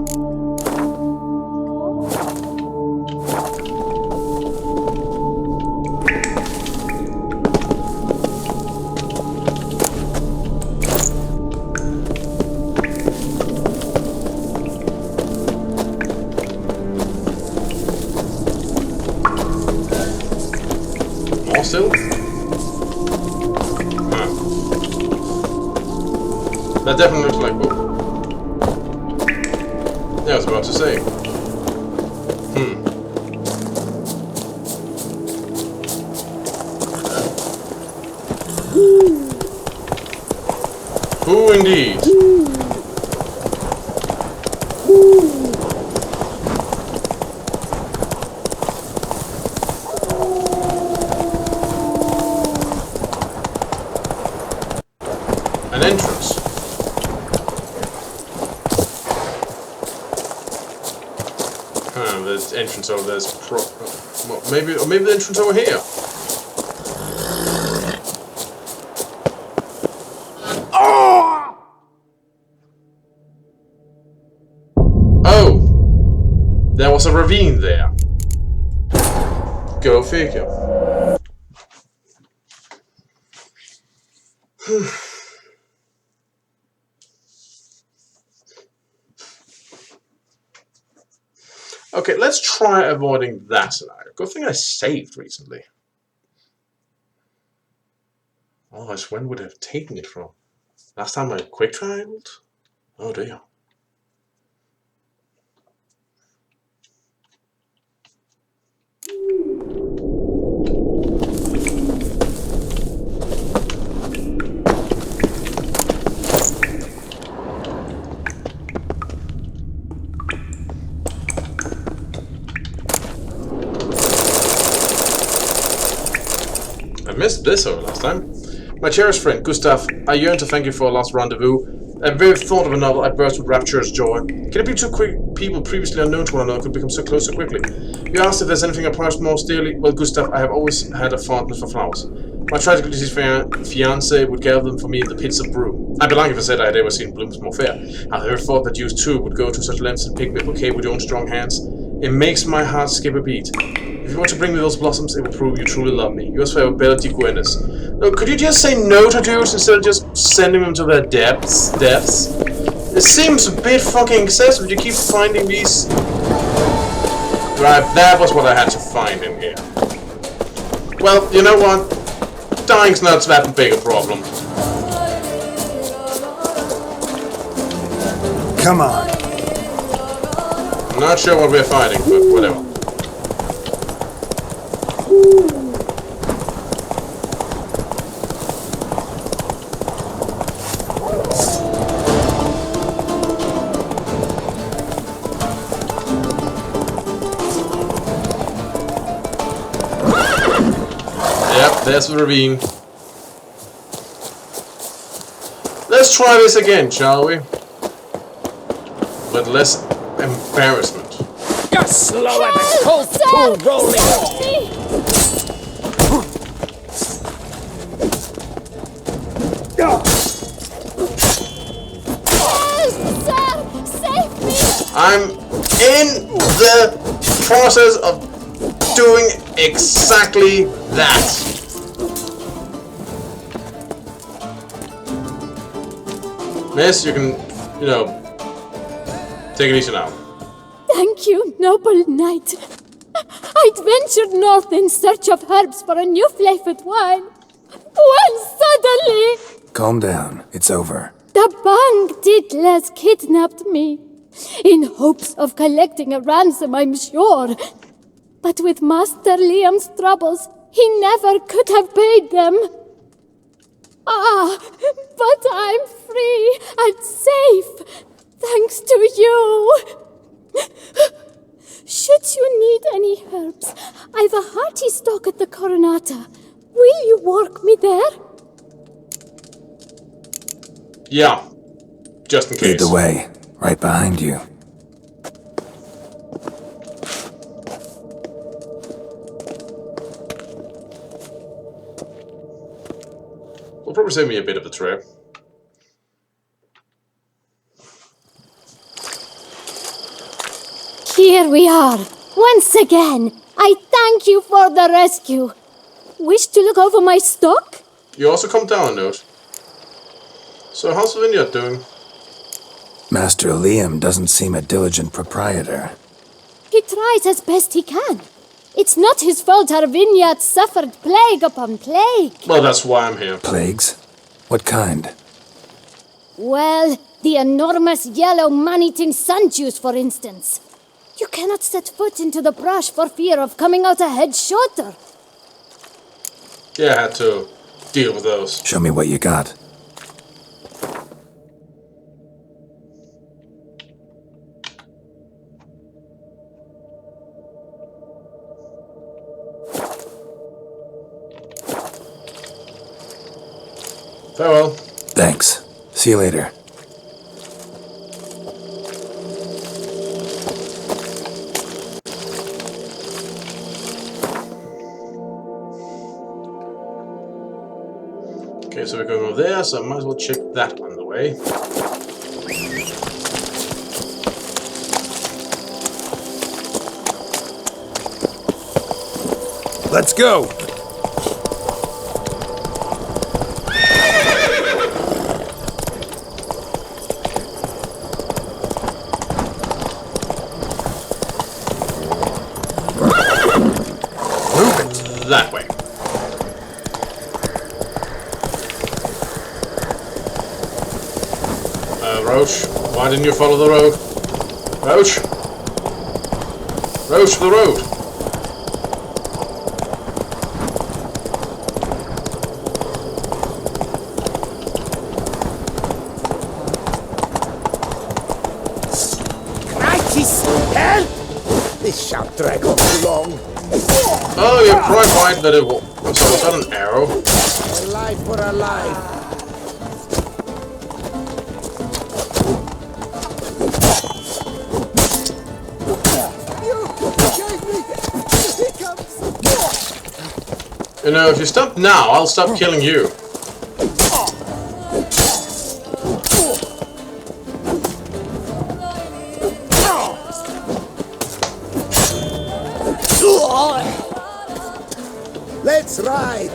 More still? Huh. That definitely looks like... Whoa. Yeah, I was about to say. Who indeed? An entrance. There's entrance over there's well, maybe the entrance over here. Oh! There was a ravine there. Go figure. Okay, let's try avoiding that scenario. Good thing I saved recently. Otherwise, when would I have taken it from? Last time I quick trialed? Oh dear. I missed this over last time. My cherished friend, Gustav, I yearn to thank you for our last rendezvous. At very thought of a novel, I burst with rapturous joy. Can it be two people previously unknown to one another could become so close so quickly? You asked if there's anything I prize most dearly. Well, Gustav, I have always had a fondness for flowers. My tragically deceased fiancé would gather them for me in the pits of Broom. I'd be lying if I said I had ever seen blooms more fair. I've never thought that you too would go to such lengths and pick me a bouquet with your own strong hands. It makes my heart skip a beat. If you want to bring me those blossoms, it will prove you truly love me. Yours forever, Bella de Guinness. No, could you just say no to dudes instead of just sending them to their depths? It seems a bit fucking excessive. You keep finding these... Right, that was what I had to find in here. Well, you know what? Dying's not that big a problem. Come on. I'm not sure what we're fighting, but whatever. Yep, there's the ravine. Let's try this again, shall we? With less embarrassment. You're slow at the cold pool rolling. I'm in the process of doing exactly that. Miss, you can, you know, take it easy now. Thank you, noble knight. I'd ventured north in search of herbs for a new flavored wine. When suddenly... Calm down. It's over. The bandits kidnapped me. In hopes of collecting a ransom, I'm sure. But with Master Liam's troubles, he never could have paid them. Ah, but I'm free and safe, thanks to you. Should you need any herbs, I've a hearty stock at the Coronata. Will you work me there? Yeah, just in case. Lead the way. Right behind you. Will probably save me a bit of a trip. Here we are. Once again, I thank you for the rescue. Wish to look over my stock? You also come down a note. So how's the vineyard doing? Master Liam doesn't seem a diligent proprietor. He tries as best he can. It's not his fault our vineyard suffered plague upon plague. Well, that's why I'm here. Plagues? What kind? Well, the enormous yellow man-eating sundews, for instance. You cannot set foot into the brush for fear of coming out a head shorter. Yeah, I had to deal with those. Show me what you got. Farewell. Thanks. See you later. Okay, so we're going over there, so I might as well check that on the way. Let's go! That way. Roach, why didn't you follow the road? Roach? Roach, the road! Crikey's help! This shan't drag on too long. Oh, you're quite right that it will. I'm sorry, was that an arrow? Alive for alive. You know, if you stop now, I'll stop killing you. Let's ride.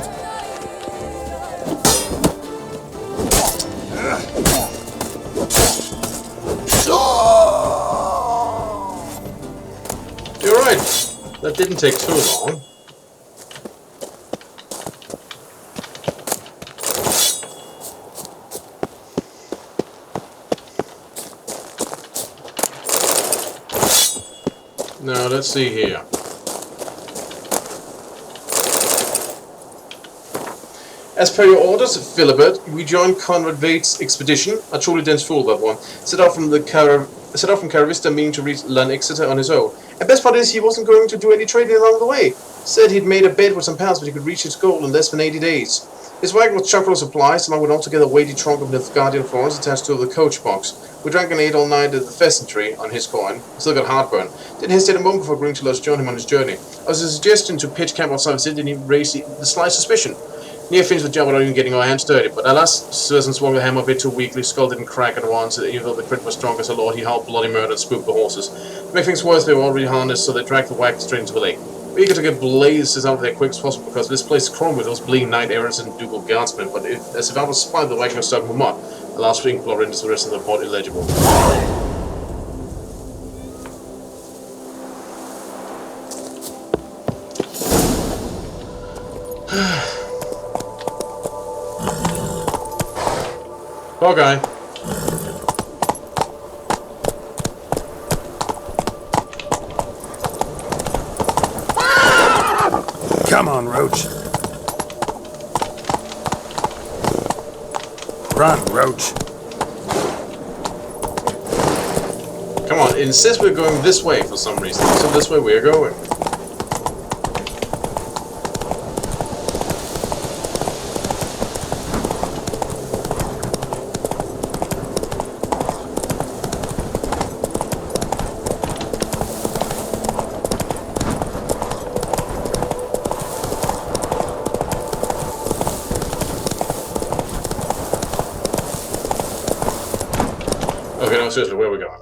You're right. That didn't take too long. Now, let's see here. As per your orders, Philibert, we joined Conrad Vate's expedition, a truly dense fool, that one, set off from Caravista meaning to reach Lan Exeter on his own. And best part is, he wasn't going to do any trading along the way. Said he'd made a bet with some pals, but he could reach his goal in less than 80 days. His wagon was chock full of supplies, along with an altogether weighty trunk of Nilfgaardian florins attached to the coach box. We drank and ate all night at the pheasantry on his coin. Still got heartburn. Didn't hesitate a moment before agreeing to let us join him on his journey. As a suggestion to pitch camp outside the city didn't even raise the slightest suspicion. Near finished the job without even getting our hands dirty, but alas, Susan swung the hammer a bit too weakly, skull didn't crack at once, even though the crit was strong as a lord, he howled bloody murder and spooked the horses. To make things worse, they were already harnessed, so they dragged the wagon straight into the lake. We eager to get blazes out of there quick as possible, because this place is crawling with those bleeding knight errants and ducal guardsmen, but as if I was spied, the wagon was stuck with mud. The last ring blow renders the rest of the report illegible. Poor guy. Come on, Roach. Run, Roach. Come on, it insists we're going this way for some reason. So this way we're going. Okay, no, seriously, where are we going?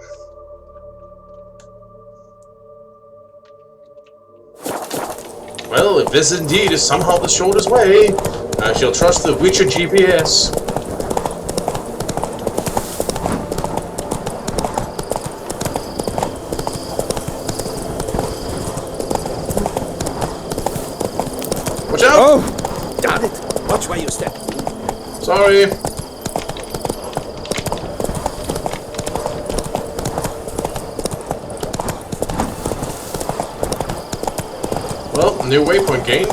Well, if this indeed is somehow the shortest way, I shall trust the Witcher GPS. Watch out! Oh! Damn it! Watch where you step. Sorry. Well, new waypoint gained.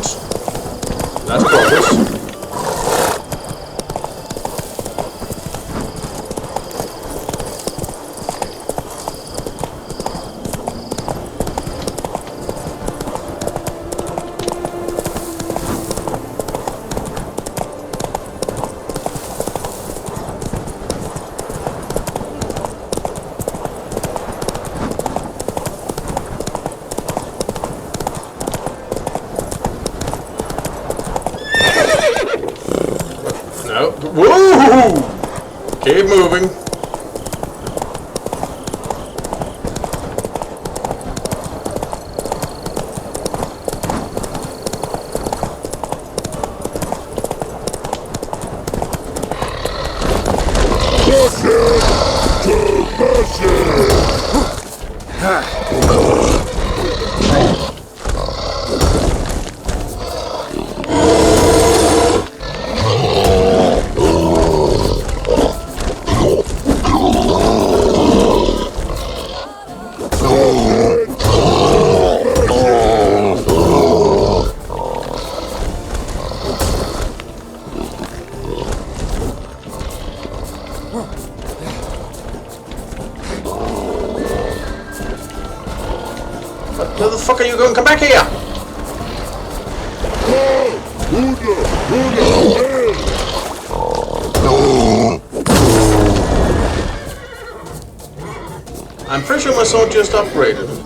That's progress. No. Woo! Keep moving. Where the fuck are you going? Come back here! I'm pretty sure my sword just upgraded.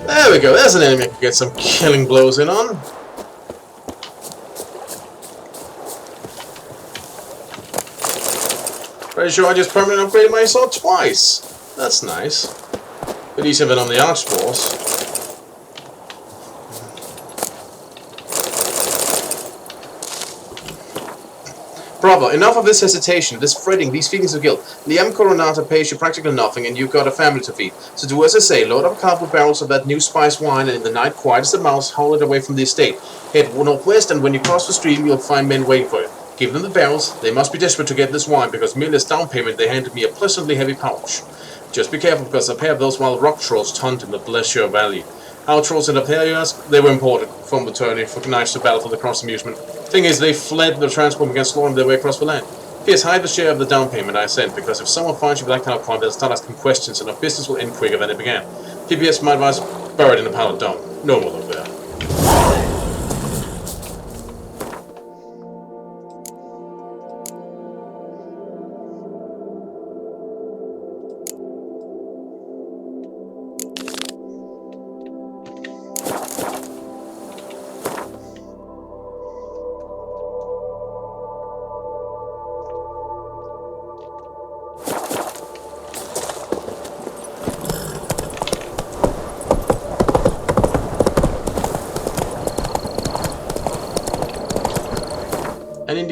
There we go, there's an enemy I can get some killing blows in on. Pretty sure I just permanently upgraded my sword twice. That's nice. Bit easier than on the archespores. Bravo, enough of this hesitation, this fretting, these feelings of guilt. Liam Coronata pays you practically nothing and you've got a family to feed. So do as I say, load up a couple of barrels of that new spice wine and in the night, quiet as a mouse, haul it away from the estate. Head northwest and when you cross the stream, you'll find men waiting for you. Give them the barrels, they must be desperate to get this wine because merely as down payment they handed me a pleasantly heavy pouch. Just be careful because a pair of those wild rock trolls taunted the bless your valley. How trolls ended up here, you ask? They were imported from the tourney for knives to battle for the cross amusement. Thing is, they fled the transport and began slaughtering their way across the land. P.S. hide the share of the down payment I sent, because if someone finds you with that kind of coin, they'll start asking questions and our business will end quicker than it began. P.P.S. my advice, buried in a pile of dung. No more look there.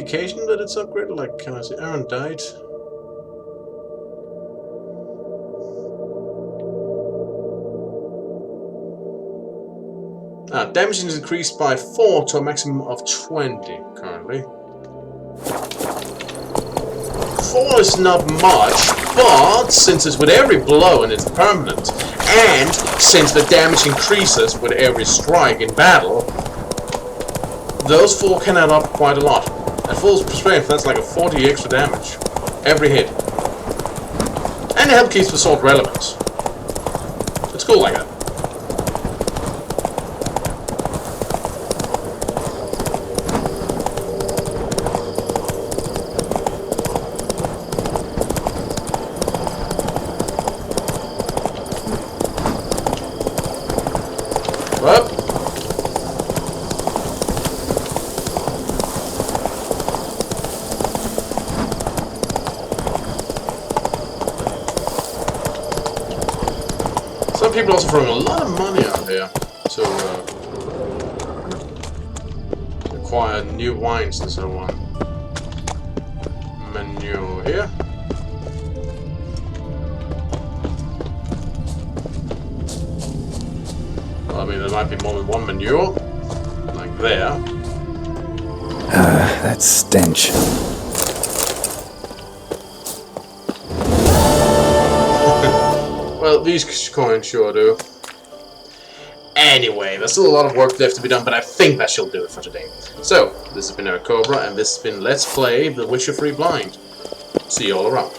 indication that it's upgraded? Like, can I see? Aaron died. Damage is increased by 4 to a maximum of 20 currently. 4 is not much, but since it's with every blow and it's permanent, and since the damage increases with every strike in battle, those 4 can add up quite a lot. At full strength, that's like a 40 extra damage every hit. And it helps keep the sword relevant. It's cool like that. Some people also throwing a lot of money out here to acquire new wines and so on. Menu here. Well, I mean, there might be more than one menu, like there. That stench. Well, these coins sure do. Anyway, there's still a lot of work left to be done, but I think that shall do it for today. So, this has been Eric Cobra, and this has been Let's Play The Witcher 3 Blind. See you all around.